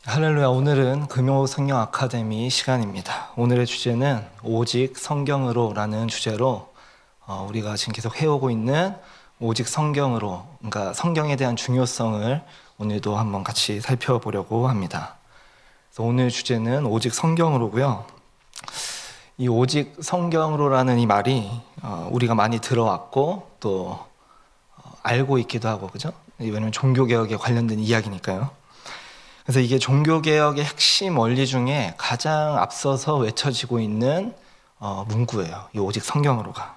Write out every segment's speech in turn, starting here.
할렐루야. 오늘은 금요 성경 아카데미 시간입니다. 오늘의 주제는 오직 성경으로 라는 주제로 우리가 지금 계속 해오고 있는 오직 성경으로, 그러니까 성경에 대한 중요성을 오늘도 한번 같이 살펴보려고 합니다. 그래서 오늘 주제는 오직 성경으로고요. 이 오직 성경으로라는 이 말이 우리가 많이 들어왔고 또 알고 있기도 하고, 그죠? 왜냐면 종교개혁에 관련된 이야기니까요. 그래서 이게 종교개혁의 핵심 원리 중에 가장 앞서서 외쳐지고 있는 문구예요. 이 오직 성경으로가.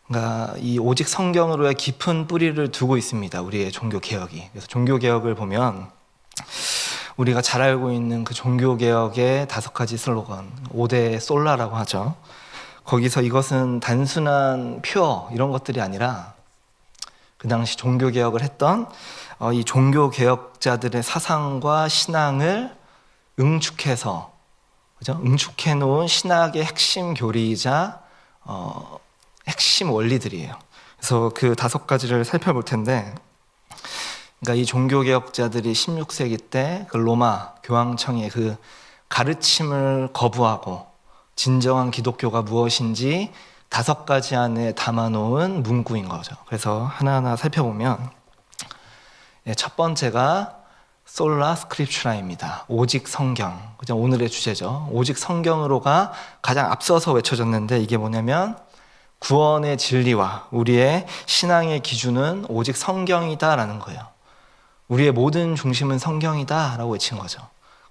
그러니까 이 오직 성경으로의 깊은 뿌리를 두고 있습니다. 우리의 종교개혁이. 그래서 종교개혁을 보면 우리가 잘 알고 있는 그 종교개혁의 5가지 슬로건, 5대 솔라라고 하죠. 거기서 이것은 단순한 퓨어 이런 것들이 아니라 그 당시 종교개혁을 했던 이 종교개혁자들의 사상과 신앙을 응축해서, 그죠? 응축해 놓은 신학의 핵심 교리이자 핵심 원리들이에요. 그래서 그 5가지를 살펴볼 텐데, 그러니까 이 종교개혁자들이 16세기 때 그 로마 교황청의 그 가르침을 거부하고 진정한 기독교가 무엇인지 5가지 안에 담아놓은 문구인 거죠. 그래서 하나하나 살펴보면 첫 번째가 솔라 스크립추라입니다. 오직 성경. 그죠? 오늘의 주제죠. 오직 성경으로가 가장 앞서서 외쳐졌는데, 이게 뭐냐면 구원의 진리와 우리의 신앙의 기준은 오직 성경이다라는 거예요. 우리의 모든 중심은 성경이다라고 외친 거죠.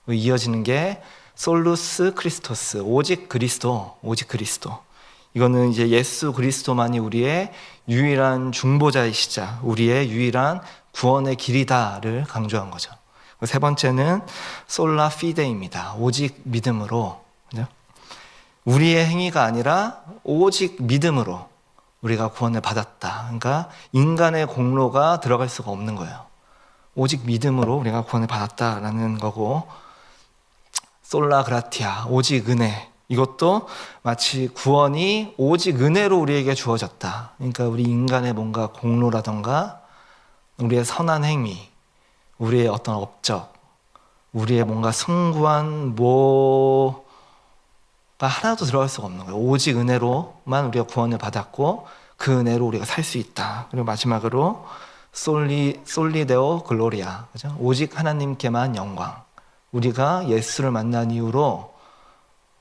이어지는 게 솔루스 크리스토스, 오직 그리스도, 오직 그리스도. 이거는 이제 예수 그리스도만이 우리의 유일한 중보자이시자 우리의 유일한 구원의 길이다를 강조한 거죠. 세 번째는 솔라 피데입니다. 오직 믿음으로. 우리의 행위가 아니라 오직 믿음으로 우리가 구원을 받았다. 그러니까 인간의 공로가 들어갈 수가 없는 거예요. 오직 믿음으로 우리가 구원을 받았다라는 거고, 솔라 그라티아, 오직 은혜. 이것도 마치 구원이 오직 은혜로 우리에게 주어졌다. 그러니까 우리 인간의 뭔가 공로라던가 우리의 선한 행위, 우리의 어떤 업적, 우리의 뭔가 숭고한 뭐가 하나도 들어갈 수가 없는 거예요. 오직 은혜로만 우리가 구원을 받았고 그 은혜로 우리가 살 수 있다. 그리고 마지막으로 솔리데오 글로리아, 그죠? 오직 하나님께만 영광. 우리가 예수를 만난 이후로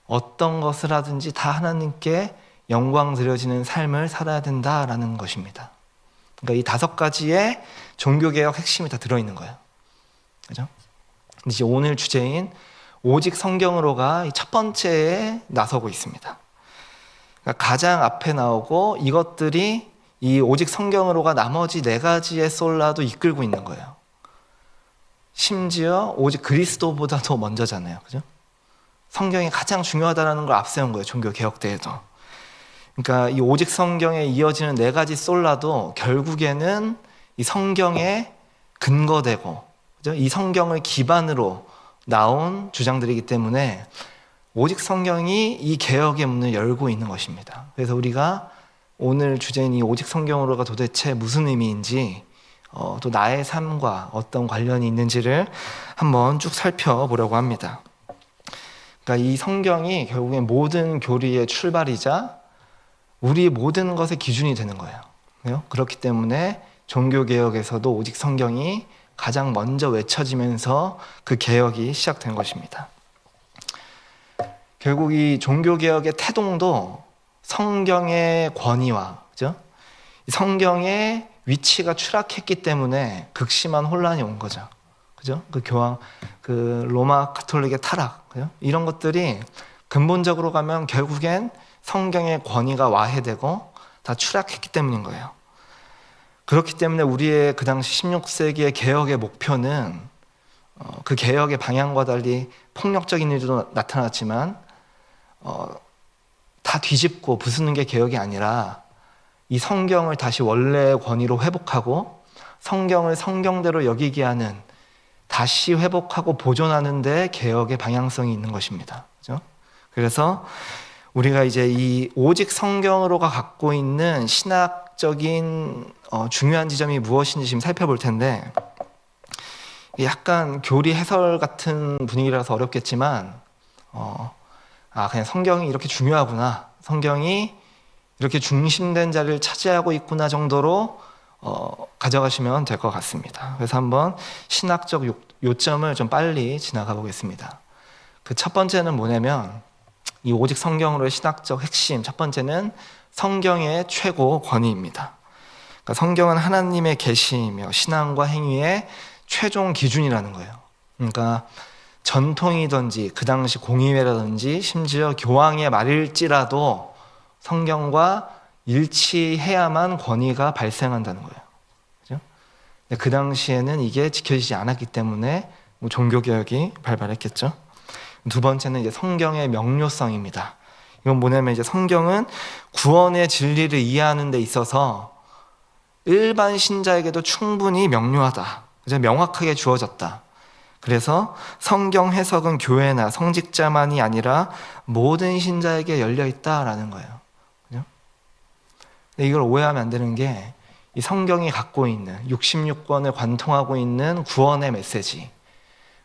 어떤 것을 하든지 다 하나님께 영광 드려지는 삶을 살아야 된다라는 것입니다. 그러니까 이 5가지의 종교개혁 핵심이 다 들어있는 거예요. 그죠? 이제 오늘 주제인 오직 성경으로가 첫 번째에 나서고 있습니다. 그러니까 가장 앞에 나오고 이것들이 이 오직 성경으로가 나머지 4가지의 솔라도 이끌고 있는 거예요. 심지어 오직 그리스도보다도 먼저잖아요. 그죠? 성경이 가장 중요하다는 걸 앞세운 거예요. 종교개혁 때에도. 그러니까 이 오직 성경에 이어지는 4가지 솔라도 결국에는 이 성경에 근거되고, 그죠? 이 성경을 기반으로 나온 주장들이기 때문에 오직 성경이 이 개혁의 문을 열고 있는 것입니다. 그래서 우리가 오늘 주제인 이 오직 성경으로가 도대체 무슨 의미인지, 또 나의 삶과 어떤 관련이 있는지를 한번 쭉 살펴보려고 합니다. 그러니까 이 성경이 결국엔 모든 교리의 출발이자 우리 모든 것의 기준이 되는 거예요. 그렇기 때문에 종교개혁에서도 오직 성경이 가장 먼저 외쳐지면서 그 개혁이 시작된 것입니다. 결국 이 종교개혁의 태동도 성경의 권위와, 그죠? 성경의 위치가 추락했기 때문에 극심한 혼란이 온 거죠. 그죠? 그 로마 가톨릭의 타락, 그죠? 이런 것들이 근본적으로 가면 결국엔 성경의 권위가 와해되고 다 추락했기 때문인 거예요. 그렇기 때문에 우리의 그 당시 16세기의 개혁의 목표는 그 개혁의 방향과 달리 폭력적인 일도 나타났지만 다 뒤집고 부수는 게 개혁이 아니라 이 성경을 다시 원래의 권위로 회복하고 성경을 성경대로 여기게 하는, 다시 회복하고 보존하는 데 개혁의 방향성이 있는 것입니다. 그죠? 그래서 우리가 이제 이 오직 성경으로가 갖고 있는 신학적인 중요한 지점이 무엇인지 지금 살펴볼 텐데, 약간 교리 해설 같은 분위기라서 어렵겠지만 그냥 성경이 이렇게 중요하구나, 성경이 이렇게 중심된 자리를 차지하고 있구나 정도로 가져가시면 될 것 같습니다. 그래서 한번 신학적 요점을 좀 빨리 지나가 보겠습니다. 그 첫 번째는 뭐냐면, 이 오직 성경으로의 신학적 핵심, 첫 번째는 성경의 최고 권위입니다. 그러니까 성경은 하나님의 계시이며 신앙과 행위의 최종 기준이라는 거예요. 그러니까 전통이든지 그 당시 공의회라든지 심지어 교황의 말일지라도 성경과 일치해야만 권위가 발생한다는 거예요. 그죠? 그 당시에는 이게 지켜지지 않았기 때문에 종교개혁이 발발했겠죠. 두 번째는 이제 성경의 명료성입니다. 이건 뭐냐면, 이제 성경은 구원의 진리를 이해하는 데 있어서 일반 신자에게도 충분히 명료하다, 그죠? 명확하게 주어졌다. 그래서 성경 해석은 교회나 성직자만이 아니라 모든 신자에게 열려 있다라는 거예요. 그죠? 근데 이걸 오해하면 안 되는 게, 이 성경이 갖고 있는 66권을 관통하고 있는 구원의 메시지,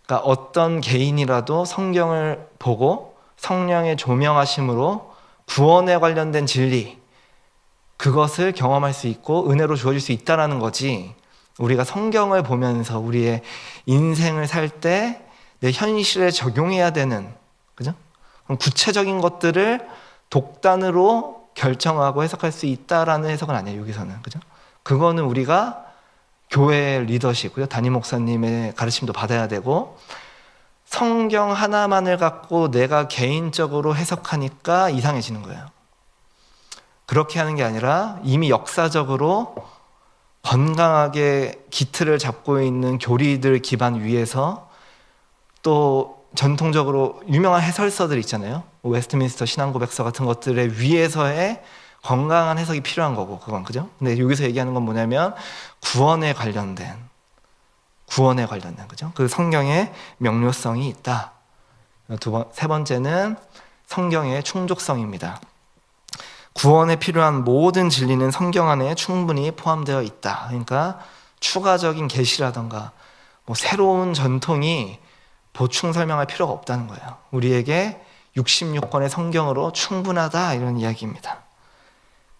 그러니까 어떤 개인이라도 성경을 보고 성령의 조명하심으로 구원에 관련된 진리, 그것을 경험할 수 있고 은혜로 주어질 수 있다는 거지, 우리가 성경을 보면서 우리의 인생을 살 때 내 현실에 적용해야 되는, 그죠? 그럼 구체적인 것들을 독단으로 결정하고 해석할 수 있다라는 해석은 아니에요, 여기서는. 그죠? 그거는 우리가 교회의 리더십, 그죠? 담임 목사님의 가르침도 받아야 되고, 성경 하나만을 갖고 내가 개인적으로 해석하니까 이상해지는 거예요. 그렇게 하는 게 아니라 이미 역사적으로 건강하게 기틀을 잡고 있는 교리들 기반 위에서, 또 전통적으로 유명한 해설서들 있잖아요. 웨스트민스터 신앙고백서 같은 것들의 위에서의 건강한 해석이 필요한 거고, 그건. 그죠? 근데 여기서 얘기하는 건 뭐냐면 구원에 관련된, 그죠? 그 성경의 명료성이 있다. 세 번째는 성경의 충족성입니다. 구원에 필요한 모든 진리는 성경 안에 충분히 포함되어 있다. 그러니까 추가적인 계시라던가 새로운 전통이 보충 설명할 필요가 없다는 거예요. 우리에게 66권의 성경으로 충분하다, 이런 이야기입니다.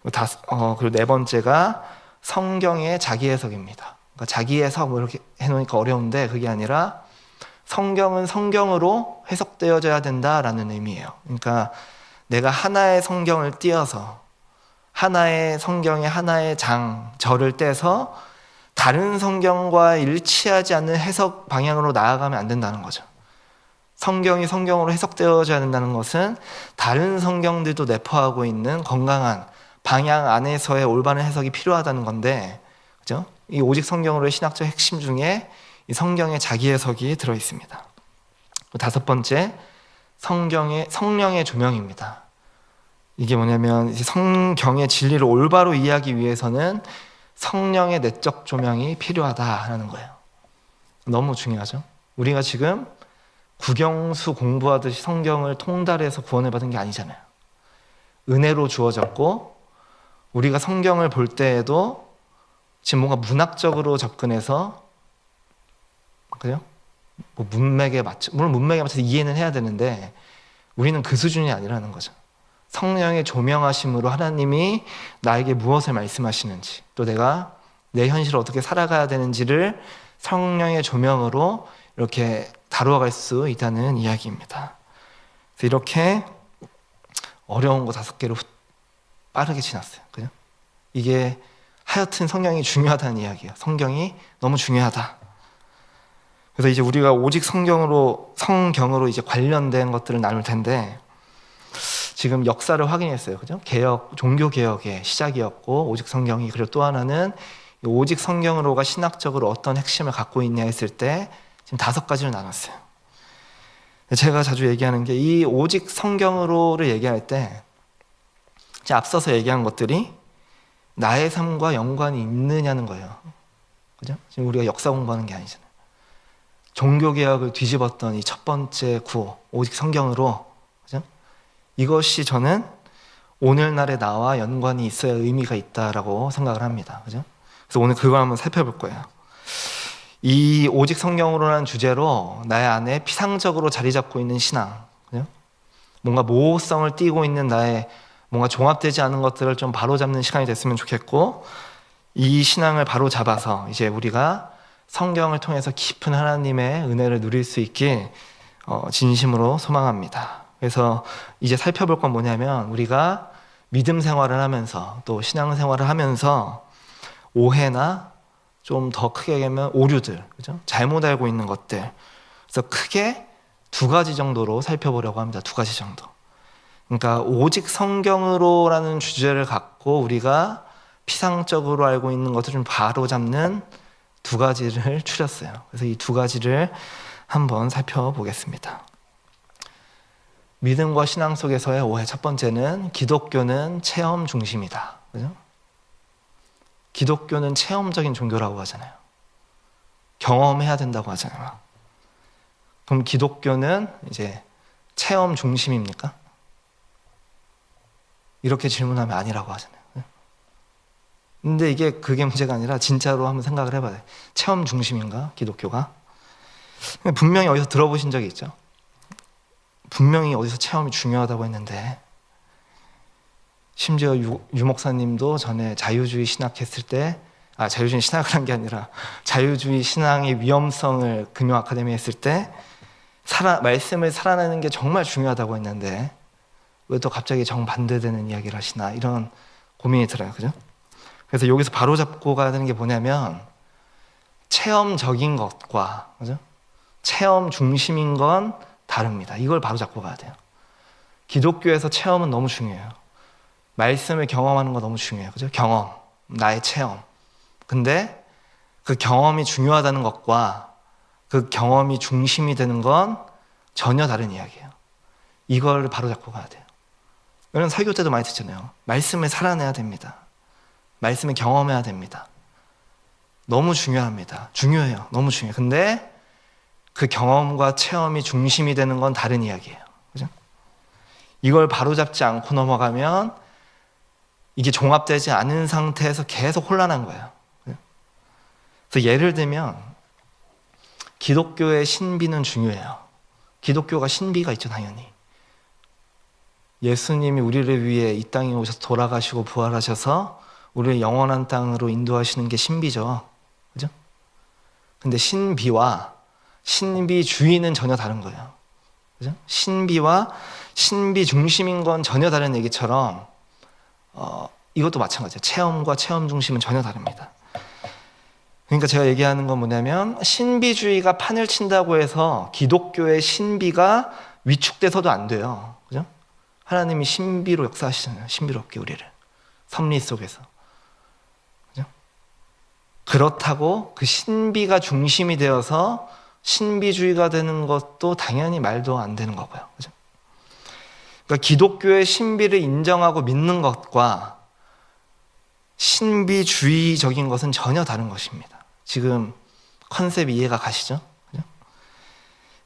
그리고 네 번째가 성경의 자기 해석입니다. 그러니까 자기 해석 이렇게 해놓으니까 어려운데, 그게 아니라 성경은 성경으로 해석되어져야 된다라는 의미예요. 그러니까 내가 하나의 성경을 띄어서 하나의 성경의 하나의 절을 떼서 다른 성경과 일치하지 않는 해석 방향으로 나아가면 안 된다는 거죠. 성경이 성경으로 해석되어져야 된다는 것은 다른 성경들도 내포하고 있는 건강한 방향 안에서의 올바른 해석이 필요하다는 건데, 그죠? 이 오직 성경으로의 신학적 핵심 중에 이 성경의 자기 해석이 들어 있습니다. 다섯 번째, 성령의 조명입니다. 이게 뭐냐면, 성경의 진리를 올바로 이해하기 위해서는 성령의 내적 조명이 필요하다라는 거예요. 너무 중요하죠. 우리가 지금 국영수 공부하듯이 성경을 통달해서 구원을 받은 게 아니잖아요. 은혜로 주어졌고, 우리가 성경을 볼 때에도 지금 뭔가 문학적으로 접근해서, 그죠? 물론 문맥에 맞춰서 이해는 해야 되는데, 우리는 그 수준이 아니라는 거죠. 성령의 조명하심으로 하나님이 나에게 무엇을 말씀하시는지, 또 내가 내 현실을 어떻게 살아가야 되는지를 성령의 조명으로 이렇게 다루어갈 수 있다는 이야기입니다. 그래서 이렇게 어려운 거 5개로 빠르게 지났어요. 그죠? 이게 하여튼 성경이 중요하다는 이야기예요. 성경이 너무 중요하다. 그래서 이제 우리가 오직 성경으로 이제 관련된 것들을 나눌 텐데, 지금 역사를 확인했어요. 그죠? 종교 개혁의 시작이었고, 오직 성경이, 그리고 또 하나는 오직 성경으로가 신학적으로 어떤 핵심을 갖고 있냐 했을 때 지금 5가지로 나눴어요. 제가 자주 얘기하는 게, 이 오직 성경으로를 얘기할 때 앞서서 얘기한 것들이 나의 삶과 연관이 있느냐는 거예요. 그죠? 지금 우리가 역사 공부하는 게 아니잖아요. 종교개혁을 뒤집었던 이 첫 번째 구호, 오직 성경으로, 그죠? 이것이 저는 오늘날의 나와 연관이 있어야 의미가 있다라고 생각을 합니다. 그죠? 그래서 오늘 그걸 한번 살펴볼 거예요. 이 오직 성경으로라는 주제로 나의 안에 피상적으로 자리 잡고 있는 신앙, 그죠? 뭔가 모호성을 띠고 있는 나의 뭔가 종합되지 않은 것들을 좀 바로잡는 시간이 됐으면 좋겠고, 이 신앙을 바로잡아서 이제 우리가 성경을 통해서 깊은 하나님의 은혜를 누릴 수 있길 진심으로 소망합니다. 그래서 이제 살펴볼 건 뭐냐면, 우리가 믿음 생활을 하면서 또 신앙 생활을 하면서 오해나 좀 더 크게 얘기하면 오류들, 그죠? 잘못 알고 있는 것들. 그래서 크게 두 가지 정도로 살펴보려고 합니다. 두 가지 정도. 그러니까 오직 성경으로라는 주제를 갖고 우리가 피상적으로 알고 있는 것을 좀 바로잡는 두 가지를 추렸어요. 그래서 이 두 가지를 한번 살펴보겠습니다. 믿음과 신앙 속에서의 오해. 첫 번째는 기독교는 체험 중심이다. 그죠? 기독교는 체험적인 종교라고 하잖아요. 경험해야 된다고 하잖아요. 그럼 기독교는 이제 체험 중심입니까? 이렇게 질문하면 아니라고 하잖아요. 근데 이게 그게 문제가 아니라 진짜로 한번 생각을 해봐야 돼요. 체험 중심인가? 기독교가? 분명히 어디서 들어보신 적이 있죠? 분명히 어디서 체험이 중요하다고 했는데, 심지어 유 목사님도 전에 자유주의 신학했을 때, 자유주의 신학을 한 게 아니라 자유주의 신앙의 위험성을 금요 아카데미 했을 때 말씀을 살아내는 게 정말 중요하다고 했는데 왜 또 갑자기 정반대되는 이야기를 하시나, 이런 고민이 들어요. 그죠? 그래서 여기서 바로잡고 가야 되는 게 뭐냐면, 체험적인 것과, 그죠? 체험 중심인 건 다릅니다. 이걸 바로잡고 가야 돼요. 기독교에서 체험은 너무 중요해요. 말씀을 경험하는 거 너무 중요해요. 그죠? 경험, 나의 체험. 근데 그 경험이 중요하다는 것과 그 경험이 중심이 되는 건 전혀 다른 이야기예요. 이걸 바로잡고 가야 돼요. 이런 설교 때도 많이 듣잖아요. 말씀을 살아내야 됩니다. 말씀을 경험해야 됩니다. 너무 중요합니다. 중요해요. 너무 중요해요. 근데 그 경험과 체험이 중심이 되는 건 다른 이야기예요. 그죠? 이걸 바로잡지 않고 넘어가면 이게 종합되지 않은 상태에서 계속 혼란한 거예요. 그래서 예를 들면 기독교의 신비는 중요해요. 기독교가 신비가 있죠, 당연히. 예수님이 우리를 위해 이 땅에 오셔서 돌아가시고 부활하셔서 우리를 영원한 땅으로 인도하시는 게 신비죠. 그죠? 근데 신비와 신비주의는 전혀 다른 거예요. 그죠? 신비와 신비 중심인 건 전혀 다른 얘기처럼 이것도 마찬가지예요. 체험과 체험 중심은 전혀 다릅니다. 그러니까 제가 얘기하는 건 뭐냐면, 신비주의가 판을 친다고 해서 기독교의 신비가 위축돼서도 안 돼요. 그죠? 하나님이 신비로 역사하시잖아요. 신비롭게 우리를 섭리 속에서. 그죠? 그렇다고 그 신비가 중심이 되어서 신비주의가 되는 것도 당연히 말도 안 되는 거고요. 그죠? 그러니까 기독교의 신비를 인정하고 믿는 것과 신비주의적인 것은 전혀 다른 것입니다. 지금 컨셉 이해가 가시죠? 그죠?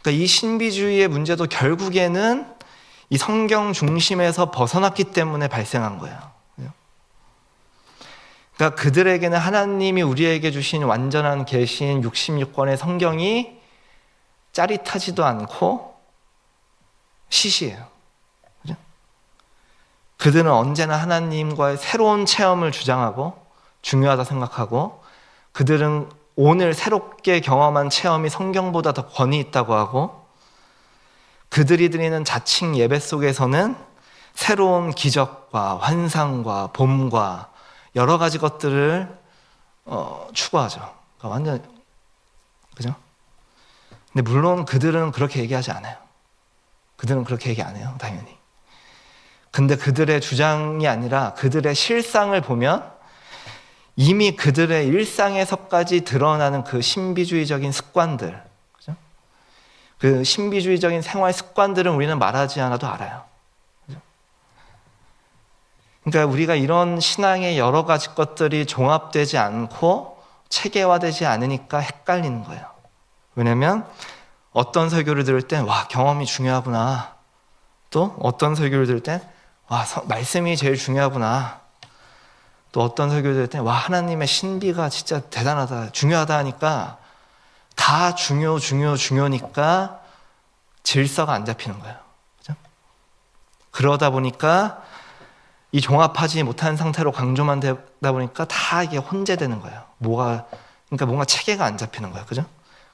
그러니까 이 신비주의의 문제도 결국에는 이 성경 중심에서 벗어났기 때문에 발생한 거예요. 그죠? 그러니까 그들에게는 하나님이 우리에게 주신 완전한 계시인 66권의 성경이 짜릿하지도 않고 시시해요. 그죠? 그들은 언제나 하나님과의 새로운 체험을 주장하고 중요하다 생각하고, 그들은 오늘 새롭게 경험한 체험이 성경보다 더 권위 있다고 하고, 그들이 드리는 자칭 예배 속에서는 새로운 기적과 환상과 봄과 여러 가지 것들을 추구하죠. 그러니까 완전, 그죠? 근데 물론 그들은 그렇게 얘기하지 않아요. 그들은 그렇게 얘기 안 해요, 당연히. 근데 그들의 주장이 아니라 그들의 실상을 보면 이미 그들의 일상에서까지 드러나는 그 신비주의적인 습관들, 그죠? 그 신비주의적인 생활 습관들은 우리는 말하지 않아도 알아요. 그죠? 그러니까 우리가 이런 신앙의 여러 가지 것들이 종합되지 않고 체계화되지 않으니까 헷갈리는 거예요. 왜냐면 어떤 설교를 들을 땐 와, 경험이 중요하구나. 또 어떤 설교를 들을 땐 와, 말씀이 제일 중요하구나. 또 어떤 설교를 들을 땐 와, 하나님의 신비가 진짜 대단하다, 중요하다 하니까 다 중요니까 질서가 안 잡히는 거예요. 그죠? 그러다 보니까 이 종합하지 못한 상태로 강조만 되다 보니까 다 이게 혼재되는 거예요. 그러니까 뭔가 체계가 안 잡히는 거예요. 그죠?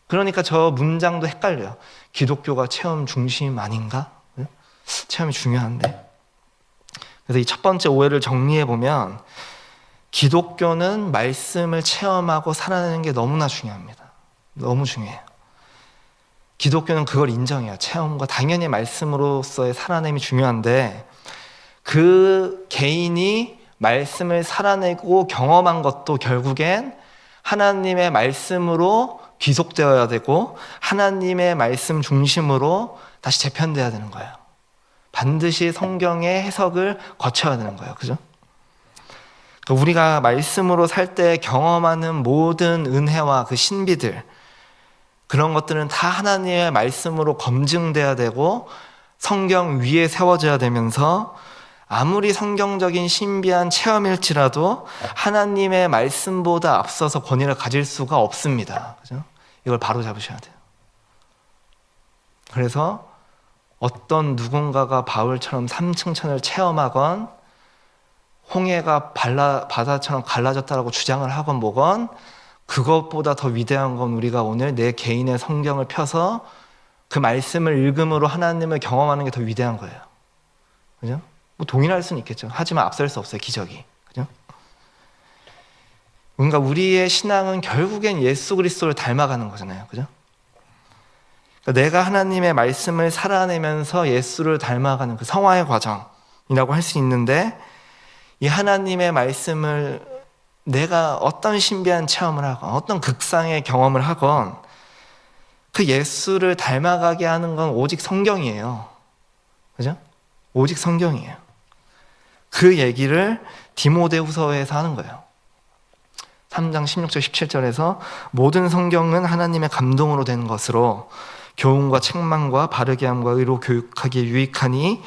그러니까 저 문장도 헷갈려요. 기독교가 체험 중심 아닌가? 그죠? 체험이 중요한데. 그래서 이 첫 번째 오해를 정리해 보면 기독교는 말씀을 체험하고 살아내는 게 너무나 중요합니다. 너무 중요해요. 기독교는 그걸 인정해요. 체험과 당연히 말씀으로서의 살아냄이 중요한데 그 개인이 말씀을 살아내고 경험한 것도 결국엔 하나님의 말씀으로 귀속되어야 되고 하나님의 말씀 중심으로 다시 재편돼야 되는 거예요. 반드시 성경의 해석을 거쳐야 되는 거예요. 그죠? 우리가 말씀으로 살 때 경험하는 모든 은혜와 그 신비들, 그런 것들은 다 하나님의 말씀으로 검증돼야 되고 성경 위에 세워져야 되면서 아무리 성경적인 신비한 체험일지라도 하나님의 말씀보다 앞서서 권위를 가질 수가 없습니다. 그죠? 이걸 바로 잡으셔야 돼요. 그래서 어떤 누군가가 바울처럼 삼층천을 체험하건 홍해가 바다처럼 갈라졌다라고 주장을 하건 뭐건 그것보다 더 위대한 건 우리가 오늘 내 개인의 성경을 펴서 그 말씀을 읽음으로 하나님을 경험하는 게 더 위대한 거예요. 그죠? 뭐 동일할 수는 있겠죠. 하지만 앞설 수 없어요. 기적이. 그죠? 뭔가 우리의 신앙은 결국엔 예수 그리스도를 닮아가는 거잖아요. 그죠? 그러니까 내가 하나님의 말씀을 살아내면서 예수를 닮아가는 그 성화의 과정이라고 할 수 있는데 이 하나님의 말씀을 내가 어떤 신비한 체험을 하건 어떤 극상의 경험을 하건 그 예수를 닮아가게 하는 건 오직 성경이에요. 그죠? 오직 성경이에요. 그 얘기를 디모데후서에서 하는 거예요. 3장 16절 17절에서 모든 성경은 하나님의 감동으로 된 것으로 교훈과 책망과 바르게 함과 의로 교육하기에 유익하니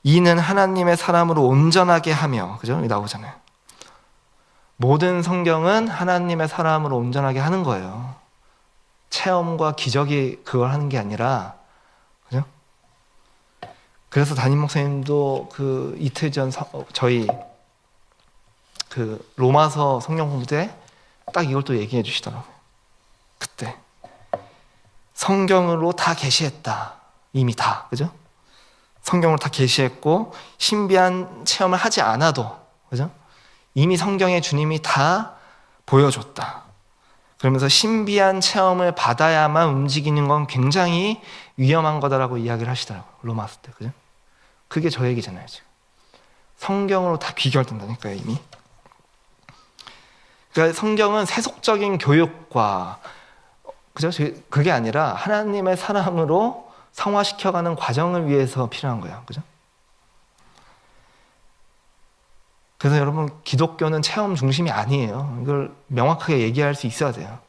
이는 하나님의 사람으로 온전하게 하며, 그죠? 여기 나오잖아요. 모든 성경은 하나님의 사람으로 온전하게 하는 거예요. 체험과 기적이 그걸 하는 게 아니라, 그죠? 그래서 담임 목사님도 그 이틀 전 저희 그 로마서 성경 공부 때 딱 이걸 또 얘기해 주시더라고요. 그때 성경으로 다 계시했다. 이미 다, 그죠? 성경으로 다 계시했고 신비한 체험을 하지 않아도, 그죠? 이미 성경에 주님이 다 보여줬다. 그러면서 신비한 체험을 받아야만 움직이는 건 굉장히 위험한 거다라고 이야기를 하시더라고요. 로마서 때, 그죠? 그게 저 얘기잖아요, 지금. 성경으로 다 귀결된다니까요, 이미. 그러니까 성경은 세속적인 교육과, 그죠? 그게 아니라 하나님의 사랑으로 성화시켜가는 과정을 위해서 필요한 거예요, 그죠? 그래서 여러분, 기독교는 체험 중심이 아니에요. 이걸 명확하게 얘기할 수 있어야 돼요.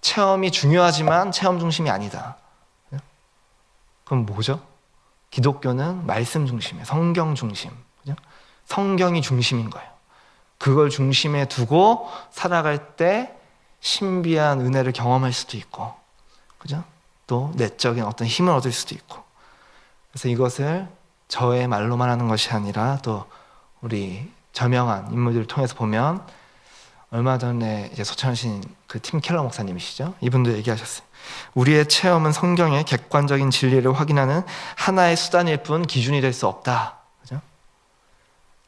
체험이 중요하지만 체험 중심이 아니다. 그럼 뭐죠? 기독교는 말씀 중심이에요. 성경 중심. 그죠? 성경이 중심인 거예요. 그걸 중심에 두고 살아갈 때 신비한 은혜를 경험할 수도 있고, 그죠? 또 내적인 어떤 힘을 얻을 수도 있고. 그래서 이것을 저의 말로만 하는 것이 아니라 또 우리 저명한 인물들을 통해서 보면 얼마 전에 이제 소천하신 그 팀 켈러 목사님이시죠? 이분도 얘기하셨어요. 우리의 체험은 성경의 객관적인 진리를 확인하는 하나의 수단일 뿐 기준이 될 수 없다. 그죠?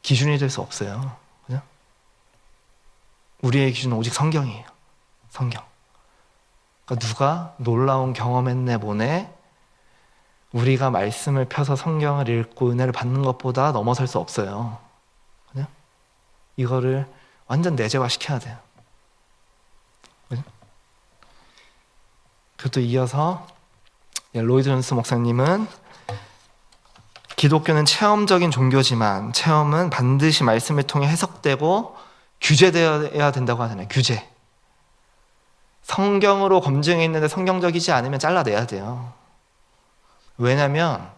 기준이 될 수 없어요. 그죠? 우리의 기준은 오직 성경이에요. 성경. 그러니까 누가 놀라운 경험했네 보네 우리가 말씀을 펴서 성경을 읽고 은혜를 받는 것보다 넘어설 수 없어요. 그죠? 이거를 완전 내재화시켜야 돼요. 그죠? 그것도 이어서 로이드 존스 목사님은 기독교는 체험적인 종교지만 체험은 반드시 말씀을 통해 해석되고 규제되어야 된다고 하잖아요. 규제. 성경으로 검증해 있는데 성경적이지 않으면 잘라내야 돼요. 왜냐하면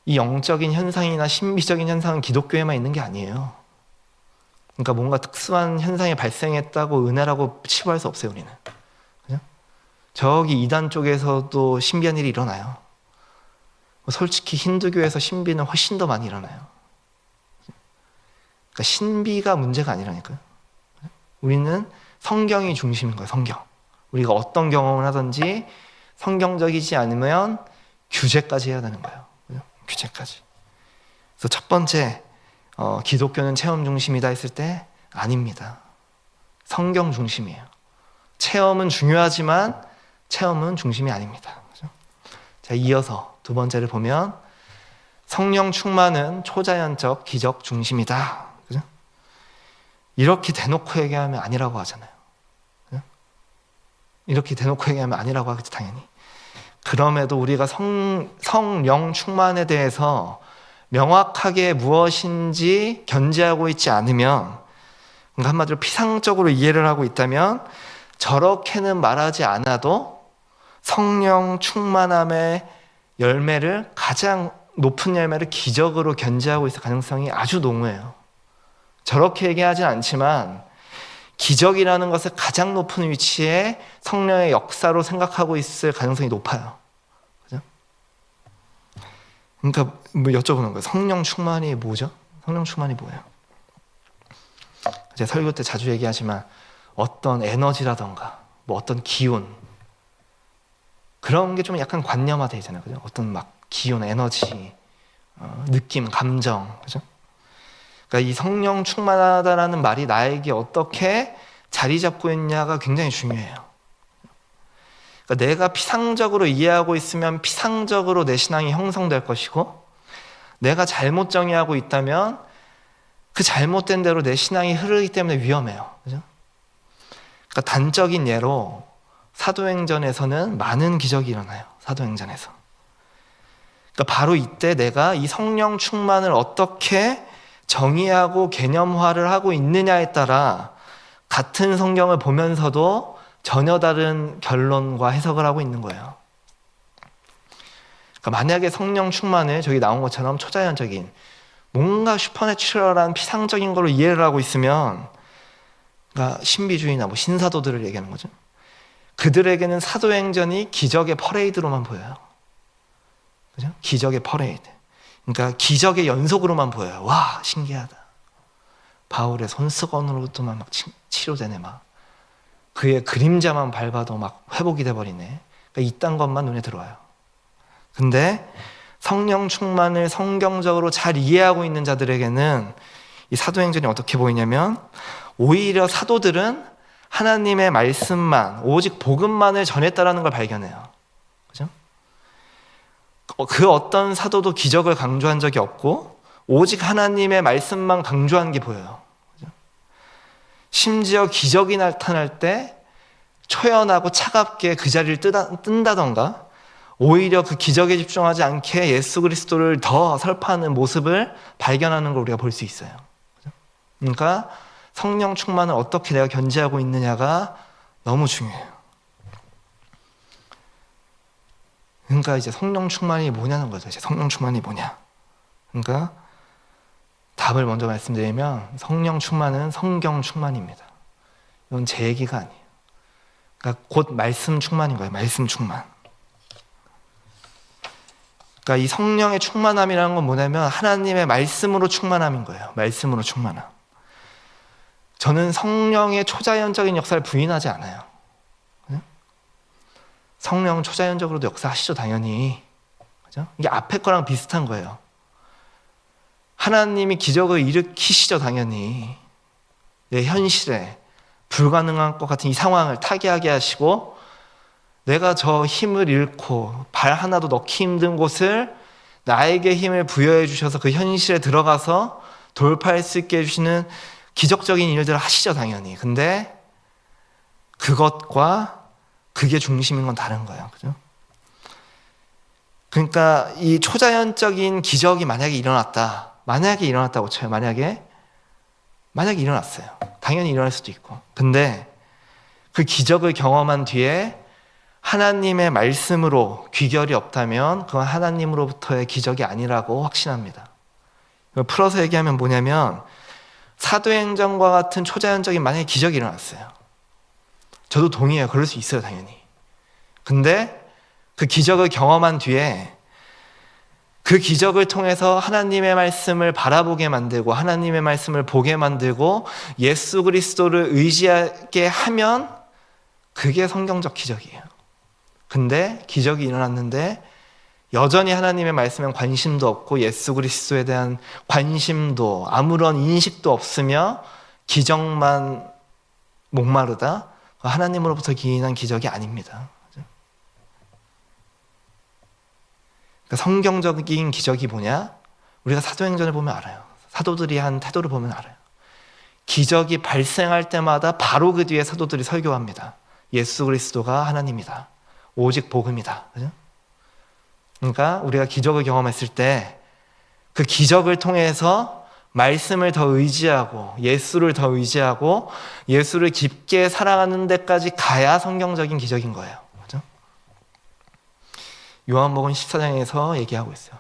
이 영적인 현상이나 신비적인 현상은 기독교에만 있는 게 아니에요. 그러니까 뭔가 특수한 현상이 발생했다고 은혜라고 치부할 수 없어요, 우리는. 그죠? 저기 이단 쪽에서도 신비한 일이 일어나요. 솔직히 힌두교에서 신비는 훨씬 더 많이 일어나요. 그러니까 신비가 문제가 아니라니까요. 우리는 성경이 중심인 거예요. 성경. 우리가 어떤 경험을 하든지 성경적이지 않으면 규제까지 해야 되는 거예요. 규제까지. 그래서 첫 번째, 기독교는 체험 중심이다 했을 때 아닙니다. 성경 중심이에요. 체험은 중요하지만 체험은 중심이 아닙니다. 그죠? 자, 이어서 두 번째를 보면 성령 충만은 초자연적 기적 중심이다. 그죠? 이렇게 대놓고 얘기하면 아니라고 하잖아요. 그죠? 이렇게 대놓고 얘기하면 아니라고 하겠지, 당연히. 그럼에도 우리가 성령 충만에 대해서 명확하게 무엇인지 견지하고 있지 않으면, 그러니까 한마디로 피상적으로 이해를 하고 있다면 저렇게는 말하지 않아도 성령 충만함의 열매를, 가장 높은 열매를 기적으로 견지하고 있을 가능성이 아주 농후해요. 저렇게 얘기하진 않지만 기적이라는 것을 가장 높은 위치에 성령의 역사로 생각하고 있을 가능성이 높아요. 그죠? 그러니까 뭐 여쭤보는 거예요. 성령 충만이 뭐죠? 성령 충만이 뭐예요? 제가 설교 때 자주 얘기하지만 어떤 에너지라던가 뭐 어떤 기운, 그런 게 좀 약간 관념화되어 있잖아요. 그죠? 어떤 막 기운, 에너지, 느낌, 감정. 그죠? 그러니까 이 성령 충만하다라는 말이 나에게 어떻게 자리 잡고 있냐가 굉장히 중요해요. 그러니까 내가 피상적으로 이해하고 있으면 피상적으로 내 신앙이 형성될 것이고, 내가 잘못 정의하고 있다면 그 잘못된 대로 내 신앙이 흐르기 때문에 위험해요. 그죠? 그러니까 단적인 예로 사도행전에서는 많은 기적이 일어나요. 사도행전에서. 그러니까 바로 이때 내가 이 성령 충만을 어떻게 정의하고 개념화를 하고 있느냐에 따라 같은 성경을 보면서도 전혀 다른 결론과 해석을 하고 있는 거예요. 그러니까 만약에 성령 충만을 저기 나온 것처럼 초자연적인 뭔가 슈퍼내추럴한 피상적인 걸로 이해를 하고 있으면, 그러니까 신비주의나 뭐 신사도들을 얘기하는 거죠. 그들에게는 사도행전이 기적의 퍼레이드로만 보여요. 그죠? 기적의 퍼레이드. 그러니까 기적의 연속으로만 보여요. 와, 신기하다. 바울의 손수건으로도만 막 치료되네, 막. 그의 그림자만 밟아도 막 회복이 돼버리네. 그러니까 이딴 것만 눈에 들어와요. 근데 성령 충만을 성경적으로 잘 이해하고 있는 자들에게는 이 사도행전이 어떻게 보이냐면, 오히려 사도들은 하나님의 말씀만, 오직 복음만을 전했다라는 걸 발견해요. 그죠? 그 어떤 사도도 기적을 강조한 적이 없고 오직 하나님의 말씀만 강조한 게 보여요. 그죠? 심지어 기적이 나타날 때 초연하고 차갑게 그 자리를 뜬다던가, 오히려 그 기적에 집중하지 않게 예수 그리스도를 더 설파하는 모습을 발견하는 걸 우리가 볼 수 있어요. 그죠? 그러니까 성령 충만을 어떻게 내가 견지하고 있느냐가 너무 중요해요. 그러니까 이제 성령 충만이 뭐냐는 거죠. 이제 성령 충만이 뭐냐. 그러니까 답을 먼저 말씀드리면 성령 충만은 성경 충만입니다. 이건 제 얘기가 아니에요. 그러니까 곧 말씀 충만인 거예요. 말씀 충만. 그러니까 이 성령의 충만함이라는 건 뭐냐면 하나님의 말씀으로 충만함인 거예요. 말씀으로 충만함. 저는 성령의 초자연적인 역사를 부인하지 않아요. 성령은 초자연적으로도 역사하시죠, 당연히. 그죠? 이게 앞에 거랑 비슷한 거예요. 하나님이 기적을 일으키시죠, 당연히. 내 현실에 불가능한 것 같은 이 상황을 타개하게 하시고, 내가 저 힘을 잃고 발 하나도 넣기 힘든 곳을 나에게 힘을 부여해 주셔서 그 현실에 들어가서 돌파할 수 있게 해주시는 기적적인 일들을 하시죠, 당연히. 근데 그것과 그게 중심인 건 다른 거예요. 그죠? 그러니까 이 초자연적인 기적이 만약에 일어났다고 쳐요. 만약에 일어났어요. 당연히 일어날 수도 있고. 근데 그 기적을 경험한 뒤에 하나님의 말씀으로 귀결이 없다면 그건 하나님으로부터의 기적이 아니라고 확신합니다. 풀어서 얘기하면 뭐냐면, 사도행전과 같은 초자연적인 만약에 기적이 일어났어요. 저도 동의해요. 그럴 수 있어요, 당연히. 근데 그 기적을 경험한 뒤에 그 기적을 통해서 하나님의 말씀을 바라보게 만들고 하나님의 말씀을 보게 만들고 예수 그리스도를 의지하게 하면 그게 성경적 기적이에요. 근데 기적이 일어났는데 여전히 하나님의 말씀에 관심도 없고 예수 그리스도에 대한 관심도 아무런 인식도 없으며 기적만 목마르다? 하나님으로부터 기인한 기적이 아닙니다. 그러니까 성경적인 기적이 뭐냐? 우리가 사도행전을 보면 알아요. 사도들이 한 태도를 보면 알아요. 기적이 발생할 때마다 바로 그 뒤에 사도들이 설교합니다. 예수 그리스도가 하나님이다. 오직 복음이다. 그죠? 그러니까 우리가 기적을 경험했을 때 그 기적을 통해서 말씀을 더 의지하고 예수를 더 의지하고 예수를 깊게 사랑하는 데까지 가야 성경적인 기적인 거예요. 그죠? 요한복음 14장에서 얘기하고 있어요.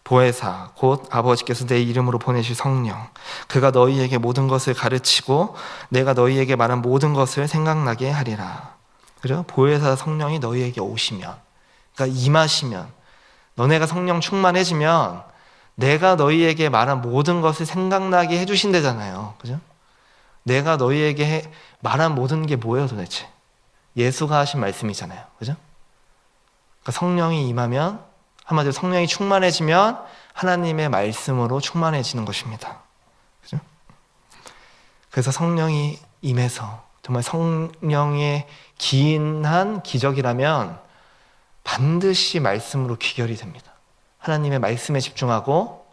보혜사 곧 아버지께서 내 이름으로 보내실 성령 그가 너희에게 모든 것을 가르치고 내가 너희에게 말한 모든 것을 생각나게 하리라. 그죠? 보혜사 성령이 너희에게 오시면, 그러니까 임하시면, 너네가 성령 충만해지면 내가 너희에게 말한 모든 것을 생각나게 해주신대잖아요. 그죠? 내가 너희에게 말한 모든 게 뭐예요 도대체? 예수가 하신 말씀이잖아요. 그죠? 그러니까 성령이 임하면, 한마디로 성령이 충만해지면 하나님의 말씀으로 충만해지는 것입니다. 그죠? 그래서 성령이 임해서 정말 성령의 기인한 기적이라면 반드시 말씀으로 귀결이 됩니다. 하나님의 말씀에 집중하고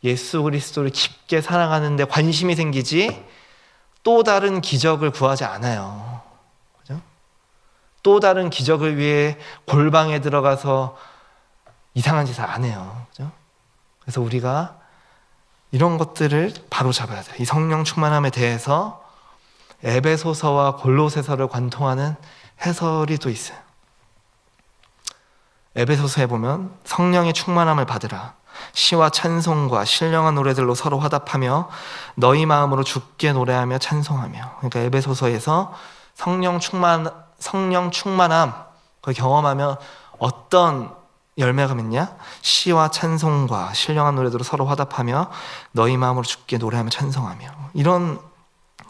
예수 그리스도를 깊게 사랑하는 데 관심이 생기지 또 다른 기적을 구하지 않아요. 그죠? 또 다른 기적을 위해 골방에 들어가서 이상한 짓을 안 해요. 그죠? 그래서 우리가 이런 것들을 바로 잡아야 돼요. 이 성령 충만함에 대해서 에베소서와 골로새서를 관통하는 해설이 또 있어요. 에베소서에 보면 성령의 충만함을 받으라. 시와 찬송과 신령한 노래들로 서로 화답하며 너희 마음으로 주께 노래하며 찬송하며. 그러니까 에베소서에서 성령 충만함 그걸 경험하면 어떤 열매가 맺냐? 시와 찬송과 신령한 노래들로 서로 화답하며 너희 마음으로 주께 노래하며 찬송하며. 이런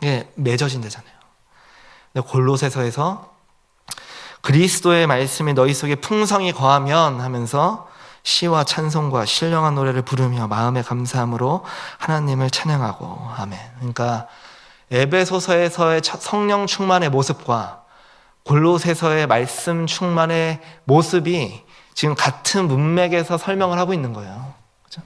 게 맺어진대잖아요. 근데 골로새서에서 그리스도의 말씀이 너희 속에 풍성히 거하면 하면서 시와 찬송과 신령한 노래를 부르며 마음의 감사함으로 하나님을 찬양하고. 아멘. 그러니까 에베소서에서의 성령 충만의 모습과 골로새서의 말씀 충만의 모습이 지금 같은 문맥에서 설명을 하고 있는 거예요. 그렇죠?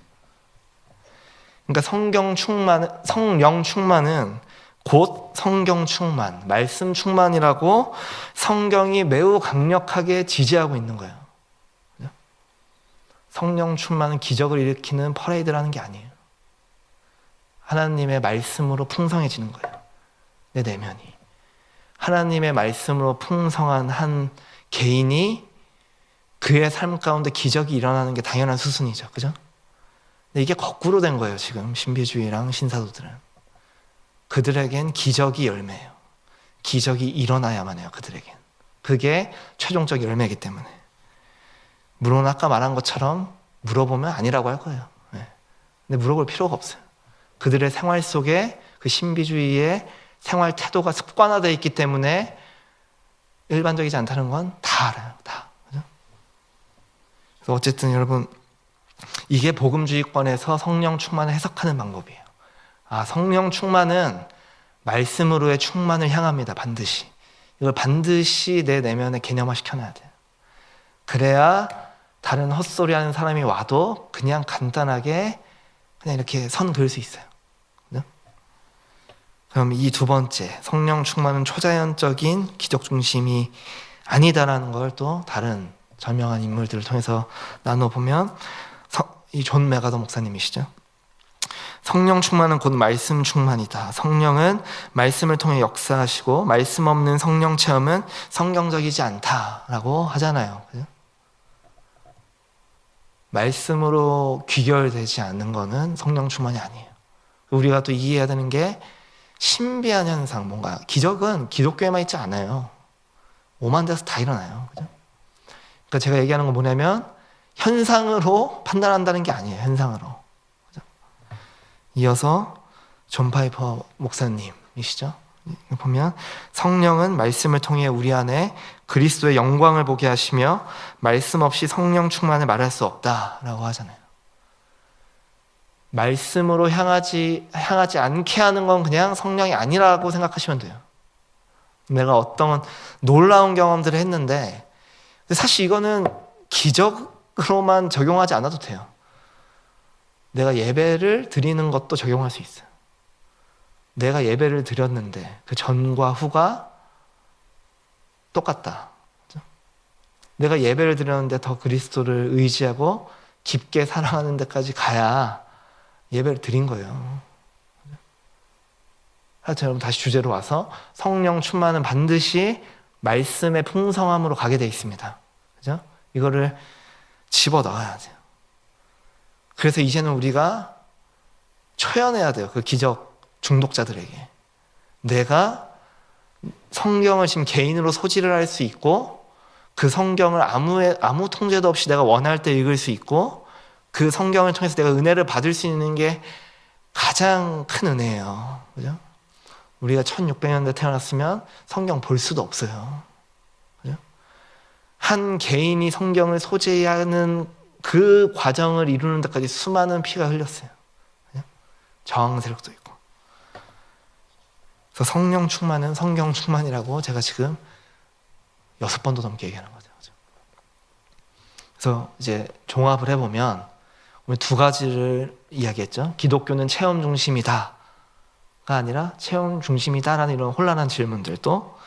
그러니까 성령 충만은 곧 성경 충만, 말씀 충만이라고 성경이 매우 강력하게 지지하고 있는 거예요. 그죠? 성령 충만은 기적을 일으키는 퍼레이드라는 게 아니에요. 하나님의 말씀으로 풍성해지는 거예요. 내 내면이. 하나님의 말씀으로 풍성한 한 개인이 그의 삶 가운데 기적이 일어나는 게 당연한 수순이죠. 그죠? 근데 이게 거꾸로 된 거예요. 지금 신비주의랑 신사도들은. 그들에겐 기적이 열매예요. 기적이 일어나야만 해요. 그들에겐. 그게 최종적 열매이기 때문에. 물론 아까 말한 것처럼 물어보면 아니라고 할 거예요. 네. 근데 물어볼 필요가 없어요. 그들의 생활 속에 그 신비주의의 생활 태도가 습관화되어 있기 때문에 일반적이지 않다는 건 다 알아요. 다. 그죠? 그래서 어쨌든 여러분, 이게 복음주의권에서 성령 충만을 해석하는 방법이에요. 성령 충만은 말씀으로의 충만을 향합니다. 반드시. 이걸 반드시 내 내면에 개념화 시켜놔야 돼요. 그래야 다른 헛소리 하는 사람이 와도 그냥 간단하게 그냥 이렇게 선 그을 수 있어요. 그죠? 그럼 이 두 번째, 성령 충만은 초자연적인 기적 중심이 아니다라는 걸 또 다른 절명한 인물들을 통해서 나눠보면 이 존 메가더 목사님이시죠. 성령 충만은 곧 말씀 충만이다. 성령은 말씀을 통해 역사하시고 말씀 없는 성령 체험은 성경적이지 않다라고 하잖아요. 그죠? 말씀으로 귀결되지 않는 거는 성령 충만이 아니에요. 우리가 또 이해해야 되는 게 신비한 현상, 뭔가 기적은 기독교에만 있지 않아요. 오만 데서 다 일어나요. 그죠? 그러니까 제가 얘기하는 건 뭐냐면 현상으로 판단한다는 게 아니에요. 현상으로. 이어서 존 파이퍼 목사님이시죠. 보면 성령은 말씀을 통해 우리 안에 그리스도의 영광을 보게 하시며 말씀 없이 성령 충만을 말할 수 없다라고 하잖아요. 말씀으로 향하지 않게 하는 건 그냥 성령이 아니라고 생각하시면 돼요. 내가 어떤 놀라운 경험들을 했는데 사실 이거는 기적으로만 적용하지 않아도 돼요. 내가 예배를 드리는 것도 적용할 수 있어요. 내가 예배를 드렸는데 그 전과 후가 똑같다. 그렇죠? 내가 예배를 드렸는데 더 그리스도를 의지하고 깊게 사랑하는 데까지 가야 예배를 드린 거예요. 하여튼 여러분 다시 주제로 와서 성령 충만은 반드시 말씀의 풍성함으로 가게 돼 있습니다. 그죠? 이거를 집어넣어야 돼요. 그래서 이제는 우리가 초연해야 돼요. 그 기적 중독자들에게. 내가 성경을 지금 개인으로 소지를 할 수 있고 그 성경을 아무 통제도 없이 내가 원할 때 읽을 수 있고 그 성경을 통해서 내가 은혜를 받을 수 있는 게 가장 큰 은혜예요. 그죠? 우리가 1600년대 태어났으면 성경 볼 수도 없어요. 그죠? 한 개인이 성경을 소지하는 그 과정을 이루는 데까지 수많은 피가 흘렸어요. 그죠? 저항 세력도 있고. 그래서 성령 충만은 성경 충만이라고 제가 지금 6번도 넘게 얘기하는 거죠. 그죠? 그래서 이제 종합을 해보면 오늘 두 가지를 이야기했죠. 기독교는 체험 중심이다. 가 아니라 체험 중심이다라는 이런 혼란한 질문들, 또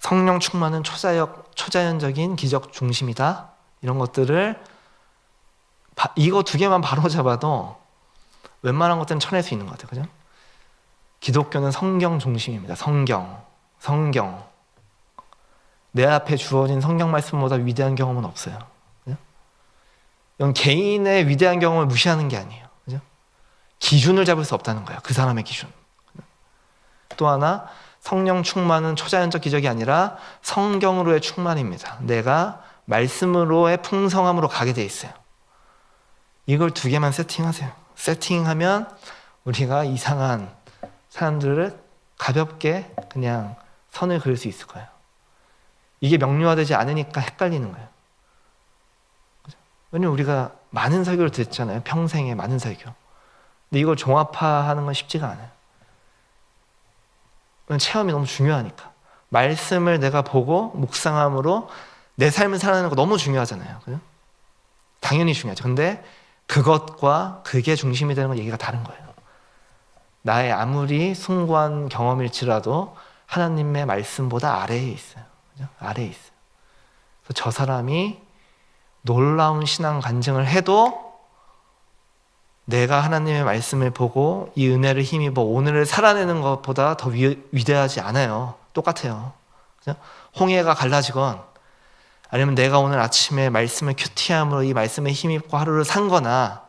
성령 충만은 초자연적인 기적 중심이다, 이런 것들을 이거 두 개만 바로 잡아도 웬만한 것들은 쳐낼 수 있는 것 같아요. 그죠? 기독교는 성경 중심입니다. 성경. 내 앞에 주어진 성경 말씀보다 위대한 경험은 없어요. 그죠? 이건 개인의 위대한 경험을 무시하는 게 아니에요. 그죠? 기준을 잡을 수 없다는 거예요. 그 사람의 기준. 또 하나, 성령 충만은 초자연적 기적이 아니라 성경으로의 충만입니다. 내가 말씀으로의 풍성함으로 가게 돼 있어요. 이걸 두 개만 세팅하세요. 세팅하면 우리가 이상한 사람들을 가볍게 그냥 선을 그을 수 있을 거예요. 이게 명료화되지 않으니까 헷갈리는 거예요. 왜냐면 우리가 많은 설교를 듣잖아요. 평생에 많은 설교. 근데 이걸 종합화하는 건 쉽지가 않아요. 체험이 너무 중요하니까. 말씀을 내가 보고 묵상함으로 내 삶을 살아내는 거 너무 중요하잖아요. 그죠? 당연히 중요하죠. 근데 그것과 그게 중심이 되는 건 얘기가 다른 거예요. 나의 아무리 숭고한 경험일지라도 하나님의 말씀보다 아래에 있어요. 그죠? 아래에 있어요. 그래서 저 사람이 놀라운 신앙 간증을 해도 내가 하나님의 말씀을 보고 이 은혜를 힘입어 오늘을 살아내는 것보다 더 위대하지 않아요. 똑같아요. 그죠? 홍해가 갈라지건 아니면 내가 오늘 아침에 말씀을 큐티함으로 이 말씀에 힘입고 하루를 산 거나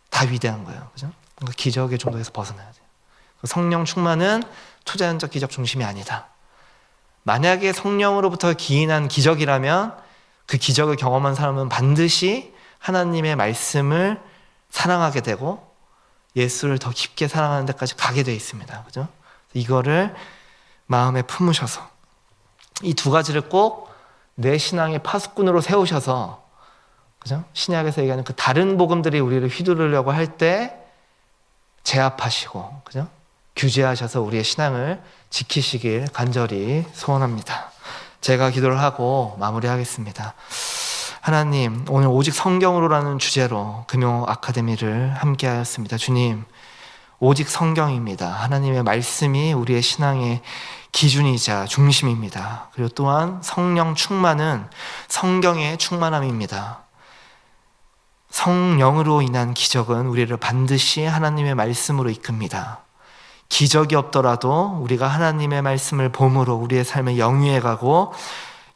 다 위대한 거예요. 그죠? 그러니까 기적의 정도에서 벗어나야 돼요. 성령 충만은 초자연적 기적 중심이 아니다. 만약에 성령으로부터 기인한 기적이라면 그 기적을 경험한 사람은 반드시 하나님의 말씀을 사랑하게 되고 예수를 더 깊게 사랑하는 데까지 가게 되어 있습니다. 그죠? 이거를 마음에 품으셔서 이 두 가지를 꼭 내 신앙의 파수꾼으로 세우셔서, 그죠? 신약에서 얘기하는 그 다른 복음들이 우리를 휘두르려고 할 때 제압하시고, 그죠? 규제하셔서 우리의 신앙을 지키시길 간절히 소원합니다. 제가 기도를 하고 마무리하겠습니다. 하나님, 오늘 오직 성경으로라는 주제로 금요 아카데미를 함께 하였습니다. 주님, 오직 성경입니다. 하나님의 말씀이 우리의 신앙의 기준이자 중심입니다. 그리고 또한 성령 충만은 성경의 충만함입니다. 성령으로 인한 기적은 우리를 반드시 하나님의 말씀으로 이끕니다. 기적이 없더라도 우리가 하나님의 말씀을 봄으로 우리의 삶을 영위해가고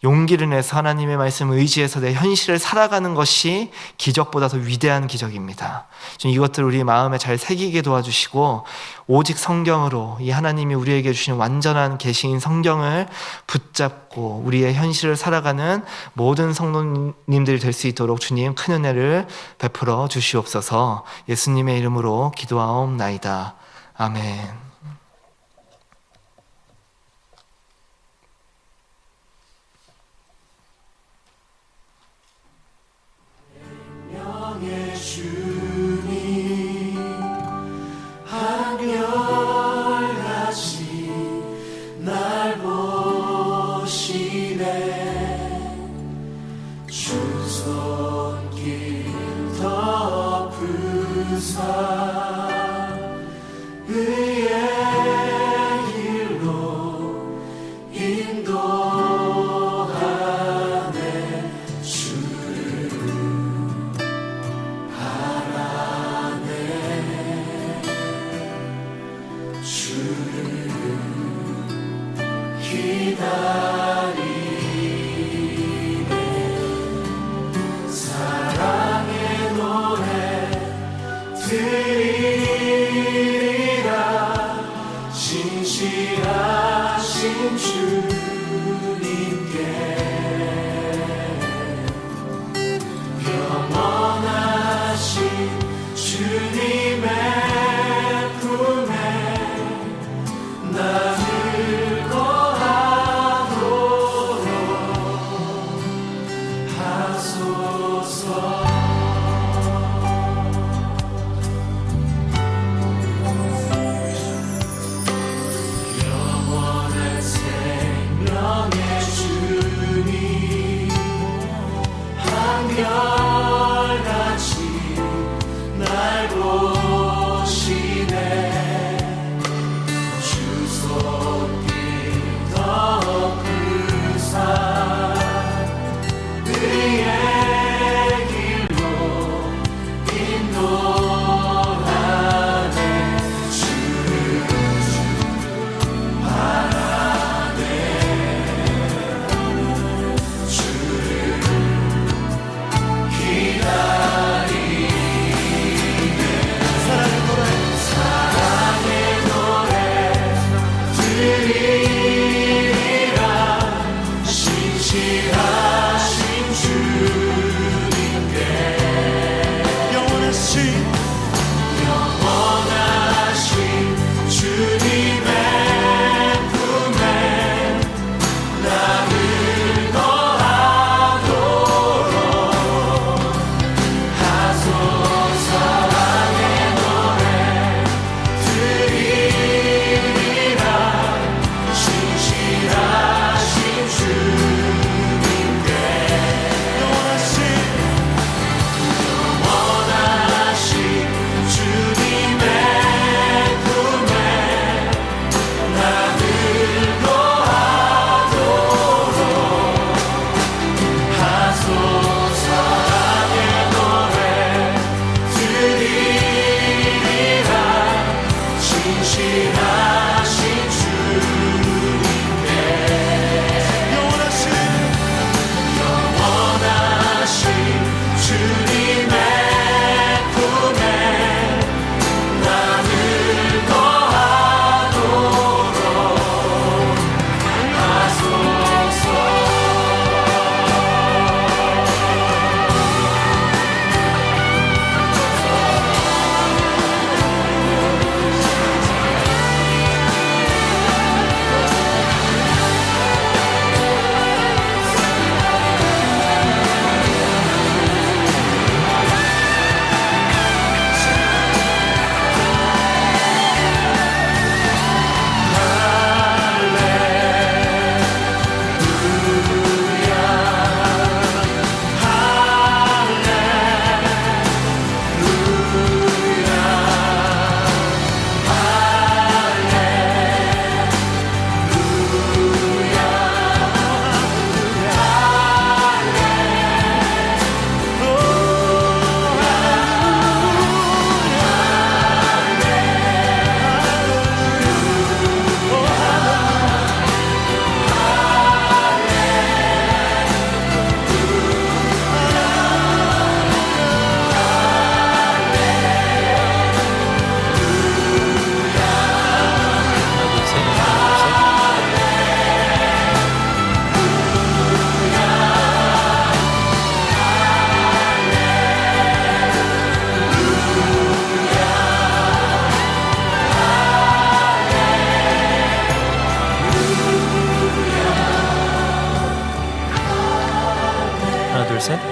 용기를 내서 하나님의 말씀을 의지해서 내 현실을 살아가는 것이 기적보다 더 위대한 기적입니다. 좀 이것들을 우리 마음에 잘 새기게 도와주시고 오직 성경으로 이 하나님이 우리에게 주시는 완전한 계시인 성경을 붙잡고 우리의 현실을 살아가는 모든 성도님들이 될 수 있도록 주님 큰 은혜를 베풀어 주시옵소서. 예수님의 이름으로 기도하옵나이다. 아멘.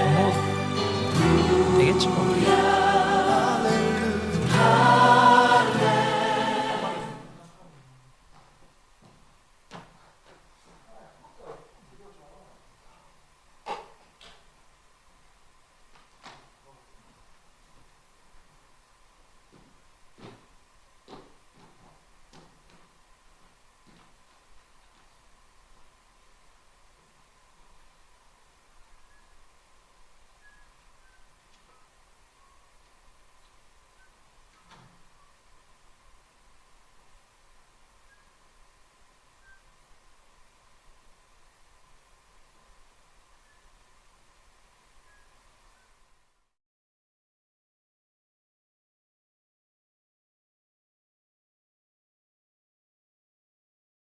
뭐 되겠지 뭐.